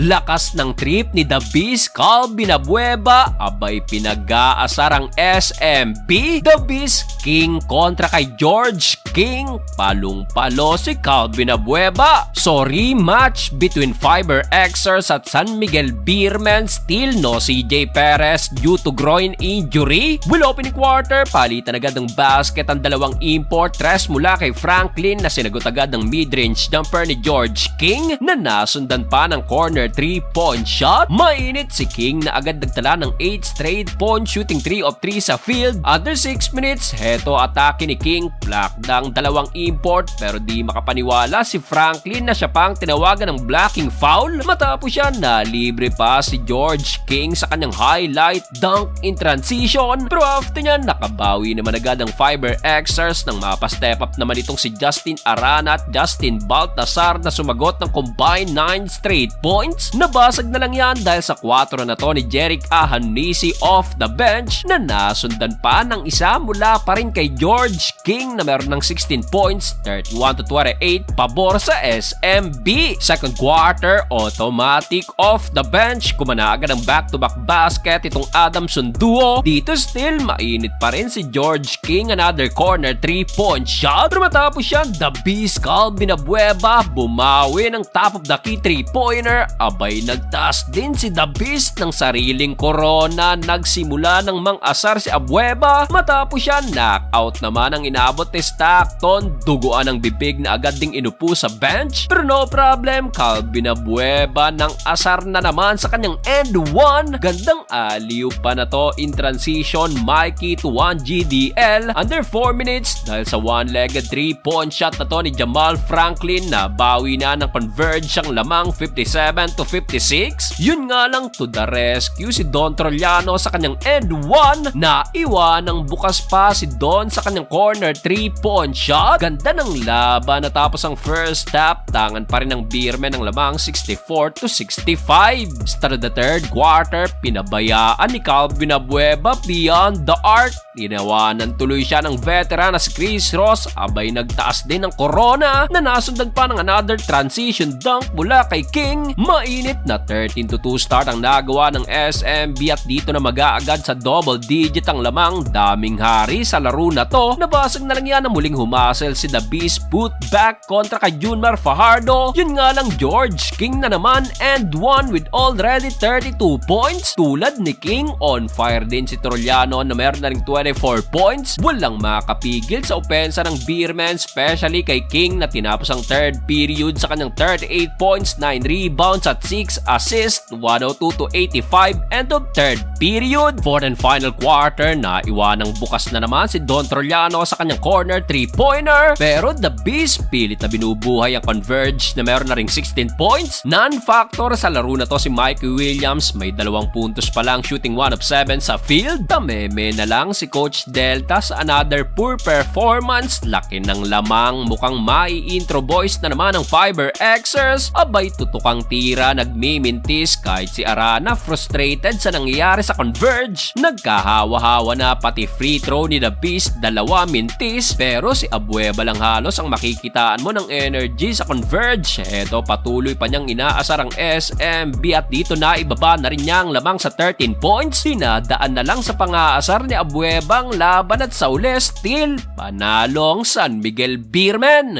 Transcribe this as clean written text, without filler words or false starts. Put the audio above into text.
Lakas ng trip ni The Beast Calvin Abueva, abay pinag-aasar ang SMB. The Beast King kontra kay George King, palong-palo si Calvin Abueva. So rematch between Fiber Xers at San Miguel Beermen, still no CJ Perez due to groin injury. Will opening quarter, palitan agad ng basket ang dalawang import tres mula kay Franklin na sinagot agad ng mid-range jumper ni George King na nasundan pa ng corner 3-point shot. Mainit si King na agad nagtala ng 8 straight point shooting 3 of 3 sa field. Under 6 minutes, heto atake ni King, block ng dalawang import pero di makapaniwala si Franklin na siya pang tinawagan ng blocking foul. Matapos siya na libre pa si George King sa kanyang highlight dunk in transition, pero after niya nakabawi naman agad ang Fiber Xers nang mapa-step up naman itong si Justin Arana at Justin Baltasar na sumagot ng combined 9 straight points. Nabasag na lang yan dahil sa 4 na to ni Jerick Ahanisi off the bench na nasundan pa ng isa mula pa rin kay George King na meron ng 16 points, 31-28 pabor sa SMB. Second quarter, automatic off the bench, kumana agad ang back-to-back basket itong Adamson duo. Dito still mainit pa rin si George King, another corner 3-point shot. Pero matapos yan, The Beast Calvin Abueva bumawi ng top of the key 3-pointer. Abay nagtaas din si The Beast ng sariling corona. Nagsimula ng mang-asar si Abueva. Matapos yan, knockout naman ang inabot ni Stockton. Duguan ang bibig na agad ding inupo sa bench. Pero no problem, Calvin Abueva ng asar na naman sa kanyang end 1. Gandang aliw pa na to in transition, Mikey to 1 GDL. Under 4 minutes dahil sa one-legged 3-point shot na to ni Jamal Franklin na bawi na ng converge ang lamang 57-56. Yun nga lang, to the rescue si Don Trollano sa kanyang end 1 na iwanang bukas pa si Don sa kanyang corner 3-point shot. Ganda ng laban natapos ang first half, tangan pa rin ng Beermen ng lamang 64-65. Start of the third quarter, pinabayaan ni Calvin Abueva beyond the arc. Tinawanan tuloy siya ng veteran na si Chris Ross, abay nagtaas din ng corona na nasundan pa ng another transition dunk mula kay King. Mainit na 13-2 start ang nagawa ng SMB at dito na mag-aagad sa double digit ang lamang. Daming hari sa laro na to. Nabasag na lang yan na muling humasel si The Beast put back kontra kay Junmar Fajardo. Yun nga lang, George King na naman and 1 with already 32 points. Tulad ni King, on fire din si Trollano na meron na ring 24 points. Walang makapigil sa opensa ng Beermen, especially kay King na tinapos ang third period sa kanyang 38 points, 9 rebounds at 6 assists, 102-85 end of third period. Fourth and final quarter, na iwanang bukas na naman si Don Trollano sa kanyang corner 3-pointer, pero The Beast pilit na binubuhay ang converge na meron na ring 16 points. Non-factor sa laro na to si Mikey Williams, may 2 puntos pa lang, shooting 1 of 7 sa field. Tameme na lang si Coach Delta sa another poor performance. Laki ng lamang, mukhang mai-intro boys na naman ang Fiber Xers. Abay tutukang tira, nagmimintis kahit si Arana frustrated sa nangyayari sa converge. Nagkahawa-hawa na pati free throw ni The Beast, 2 mintis, pero si Abueva lang halos ang makikitaan mo ng energy sa converge. Eto, patuloy pa niyang inaasar ang SMB at dito na ibaba na rin niya ang lamang sa 13 points. Dinadaan na lang sa pang-aasar ni Abueva ang laban at sa uli still panalong San Miguel Beermen.